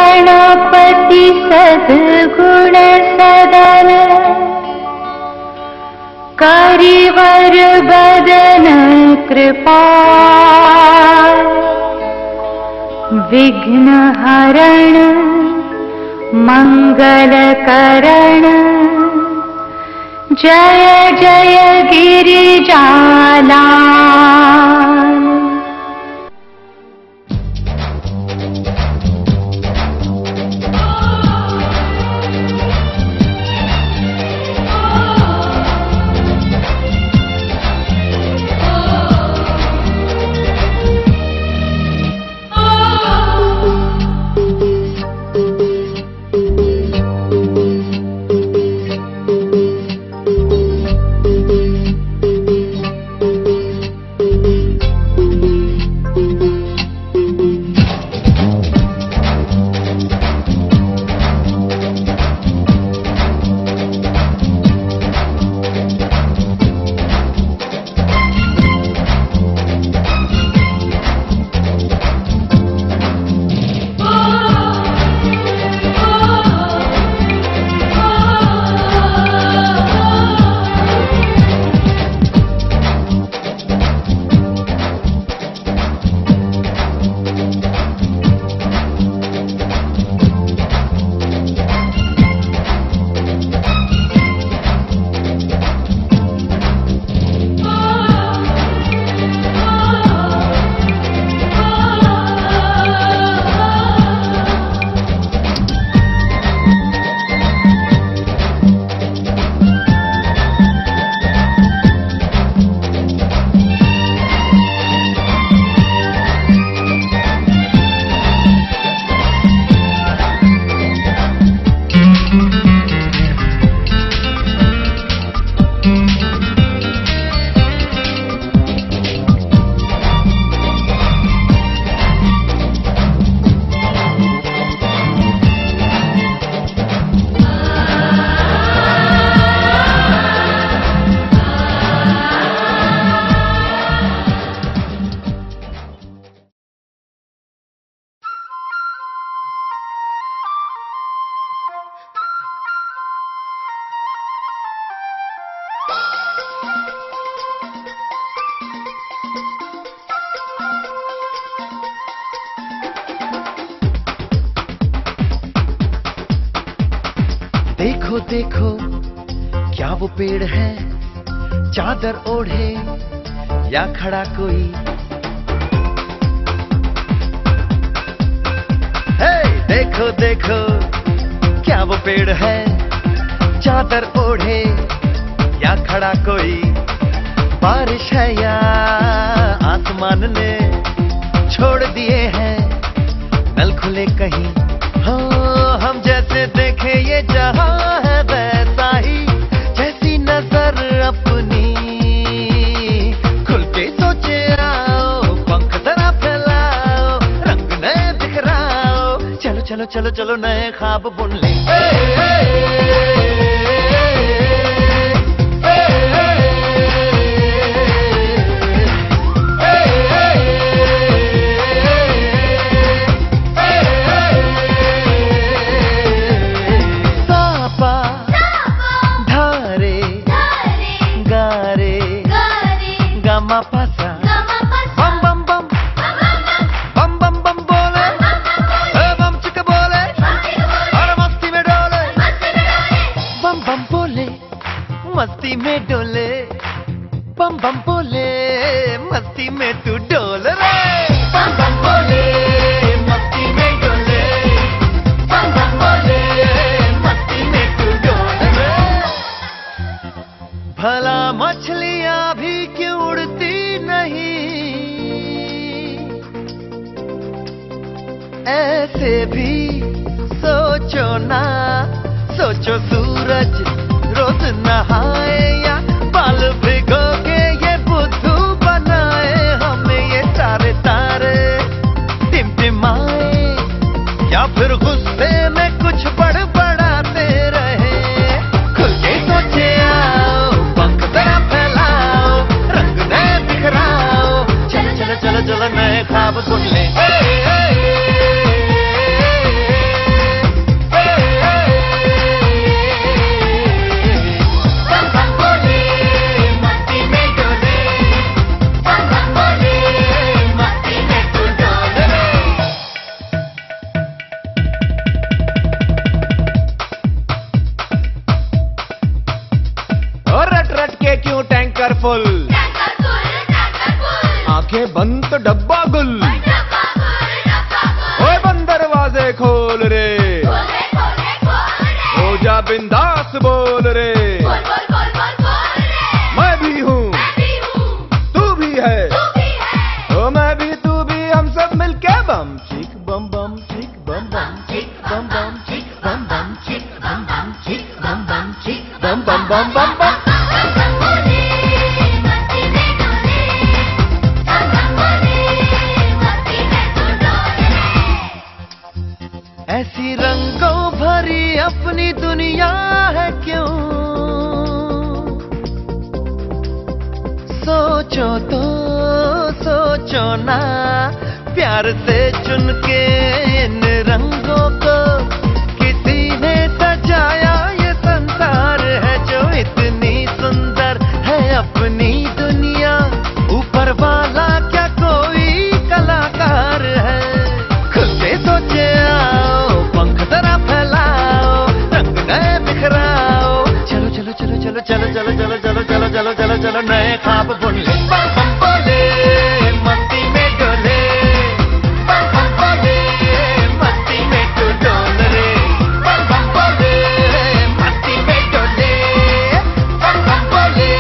गणपति सद्गुण सदन करिवर बदन कृपाल विघ्न हरण मंगल करण जय जय गिरिजालाल। देखो देखो क्या वो पेड़ है, चादर ओढ़े या खड़ा कोई। हे देखो देखो क्या वो पेड़ है, चादर ओढ़े या खड़ा कोई। बारिश है या आसमान ने छोड़ दिए हैं नल खुले कहीं। हाँ हम जैसे देखें ये जहां है वैसा ही, जैसी नजर अपनी खुल के सोचे आओ। पंख जरा फैलाओ, रंग नए बिखराओ। चलो चलो चलो चलो नए ख्वाब बुन ले। मस्ती में डोले बम बम बोले, मस्ती में तू डोल रे। बम बम बोले मस्ती में डोले, बम बम बोले मस्ती में तू डोल रे। भला मछलियां भी क्यों उड़ती नहीं, ऐसे भी सोचो ना। सोचो सूरज रोज नहाए या बाल भिगो के ये बुद्धू बनाए। हमें ये सारे तारे टिमटिमाए या फिर गुस्से में कुछ बड़बड़ाते रहे। खुल के सोचे आओ, पंख जरा फैलाओ, रंग नए बिखराओ। चलो चलो चलो चलो नए ख्वाब बुन ले। आंखें बंद तो डब्बा गुल। ओए बंद दरवाजे खोल रे, हो जा बिंदास बोल रे। मैं भी हूँ, तू भी है, ओ मैं भी तू भी, हम सब मिलके बम चिक बम बम चिक बम बम चिक बम बम चिक बम बम चिक बम बम चिक बम बम चिक बम बम बम बम बम। ऐसी रंगों भरी अपनी दुनिया है क्यों, सोचो तो सोचो ना, प्यार से चुन के इन रंगों को किसी ने सजाया। ये संसार है जो इतनी सुंदर है अपनी दुनिया, ऊपर वाला क्या कोई कलाकार है। खुद से सोचे आओ, पंख जरा फैलाओ, रंग नए बिखराओ। चलो चलो चलो चलो चलो चलो चलो चलो चलो चलो चलो चलो नए ख्वाब बुन ले। बम बम बोले मस्ती में डोले, बम बम बोले मस्ती में तू डोल रे। बम बम बोले मस्ती में डोले, बम बम बोले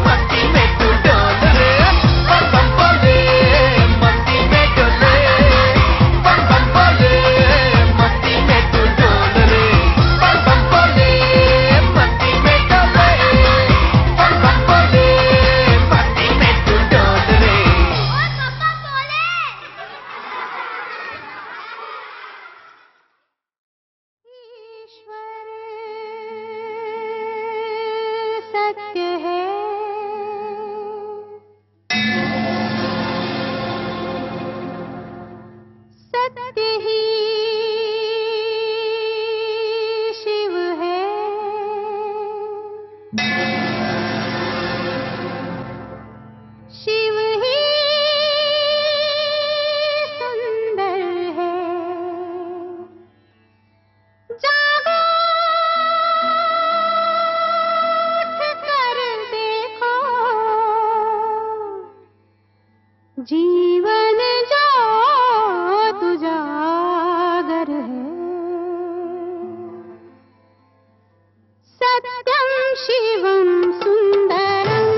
मस्ती में तू डोल रे। बम बम बोले मस्ती में डोले, बम बम बोले मस्ती में तू डोल रे। बम बम बोले मस्ती में डोले, बम बम बोले मस्ती में तू डोल रे। ईश्वर सत्य है, सत्य ही शिव है। शिव ही सुंदर है। जागो उठ कर देखो, जीवन जो तुजागर है। सत्यम शिवम सुंदरम,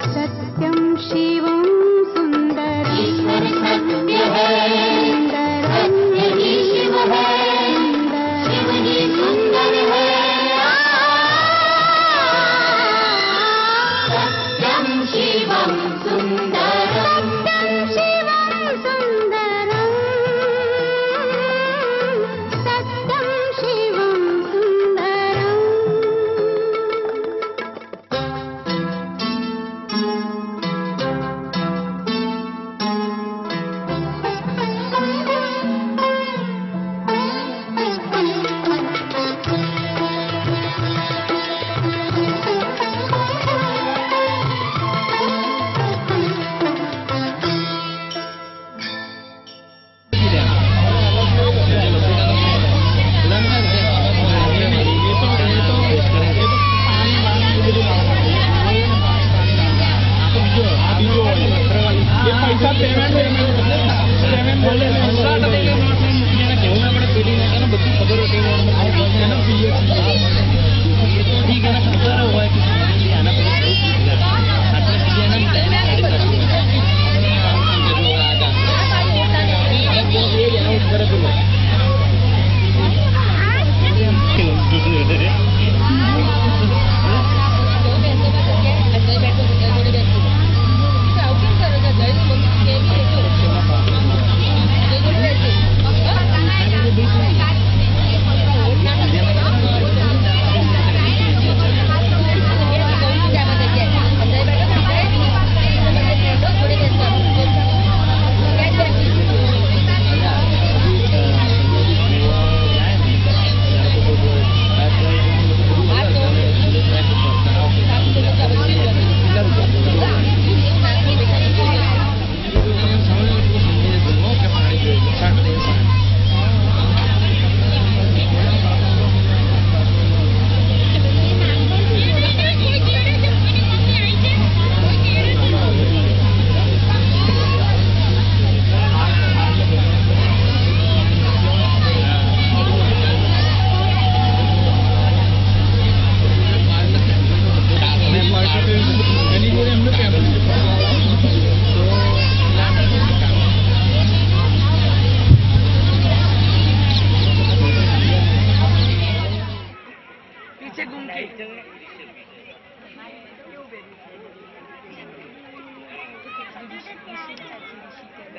सत्यम शिवम सुंदरम। ईश्वर सत्य है, सत्य ही शिव है, शिव ही सुंदर है। सत्यम शिवम सुंदरम।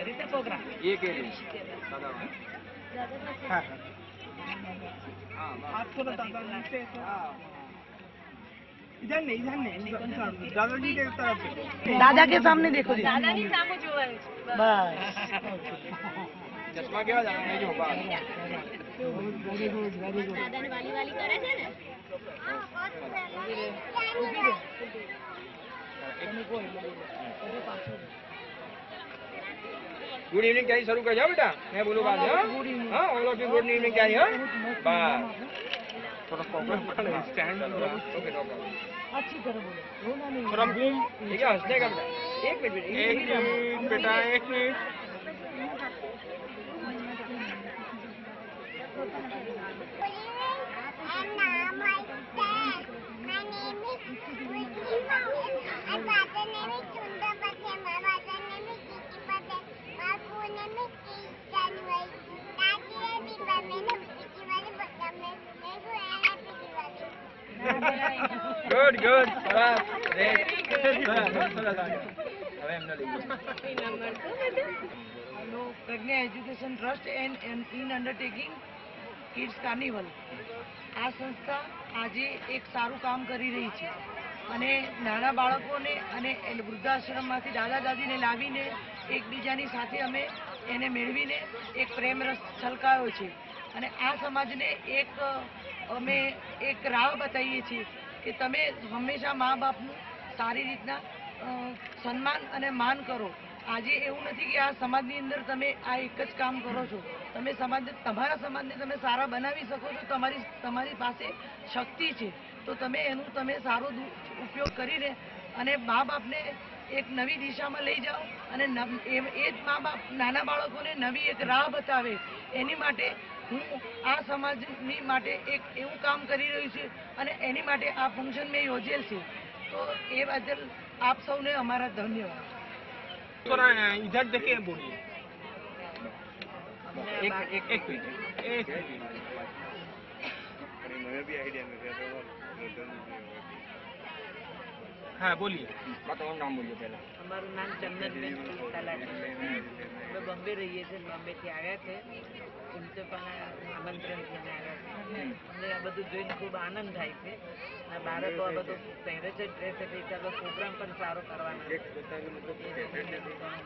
ये के लिए दादा हाँ आप थोड़ा दादा नीचे इधर नहीं दादाजी के तरफ दादा के सामने देखो जी દાદાની સામે જોવાય છે. बस चश्मा केवा जाना है जो बात દાદાને વાલી વાલી કરે છે ને. गुड इवनिंग क्या शुरू कर जाओ बेटा मैं बोलूँ बात हाँ all of you good evening क्या हाँ बस थोड़ा प्रॉब्लम कर स्टैंड ओके नो प्रॉब्लम अच्छी तरह बोलो रोना नहीं थोड़ा घूम ठीक है हंसने का बेटा एक मिनट बेटा एक मिनट गुड गुड હવે એમને લઈ hello Pragya education trust and in undertaking kids carnival આ સંસ્થા આજે એક સારું કામ કરી રહી છે અને નાના બાળકોને અને વૃદ્ધાશ્રમમાંથી દાદા દાદીને લાવીને એકબીજાની સાથે અમે એને મેળવીને એક પ્રેમ રસ છલકાયો છે અને આ સમાજને અમે એક રાહ બતાવીએ છીએ કે તમે હંમેશા મા બાપનું સારી રીતના સન્માન અને માન કરો. આજે એવું નથી કે આ સમાજની અંદર તમે આ એક જ કામ કરો છો, તમે તમારા સમાજને તમે સારા બનાવી શકો છો. તમારી પાસે શક્તિ છે તો તમે એનું તમે સારો ઉપયોગ કરીને અને મા બાપને એક નવી દિશામાં લઈ જાઓ અને એ જ મા બાપ નાના બાળકોને નવી એક રાહ બતાવે. એની માટે હું આ સમાજની માટે એક એવું કામ કરી રહ્યું છું અને એની માટે આ ફંક્શન મેં યોજેલ છે. તો એ બદલ આપ સૌને અમારા ધન્યવાદ. थोड़ा इधर देखिए बोलिए एक मिनट हाँ बोलिए बताओ नाम बोलिए पहला. અમારું નામ ચંદનબેન તલાટી. અમે બોમ્બે રહીએ છીએ, બોમ્બેથી આવ્યા છે. એમતે પણ આમંત્રણથી અમે આવ્યા છે. અમને આ બધું જોઈને ખૂબ આનંદ થાય છે. અને બાળકો આ બધું પહેરે છે ડ્રેસ, એટલે ચાલો પ્રોગ્રામ પણ સારો કરવાનો છે.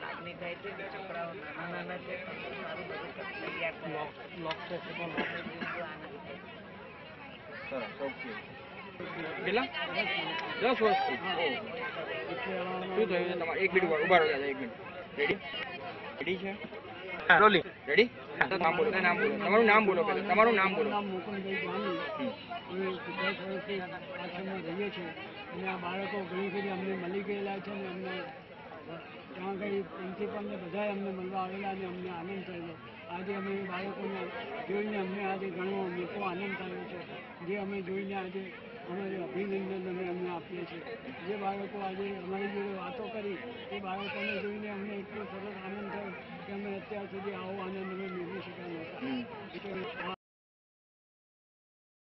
લાગણી થાય છે કે છોકરાઓ નાના નાના છે પણ સારું બધું તૈયાર થયા આનંદ થાય. સરસ ઓકે પેલા 10 વર્ષથી શું થયું છે તમારે? એક મિનિટ ઉભા રહો, એક મિનિટ. રેડી છે? હા રોલિંગ. રેડી? નામ બોલો, તમારું નામ બોલો પહેલા. તમારું નામ બોલો. મુકુંદભાઈ જાની. અમે 10 વર્ષથી આશ્રમમાં રહીએ છીએ અને આ બાળકો ઘણી ફરી અમને મળી ગયેલા છે અને અમને ત્યાં આગળ પ્રિન્સિપલને બધાએ અમને મળવા આવેલા અને અમને આનંદ થયો. આજે અમે બાળકોને જોઈને અમને આજે ઘણો મોટો આનંદ થયો છે. જે અમે જોઈને આજે અમારે અભિનંદન અમે અમને આપીએ છીએ. જે બાળકો આજે અમારી જોડે વાતો કરી એ બાળકોને જોઈને અમને એટલો સરસ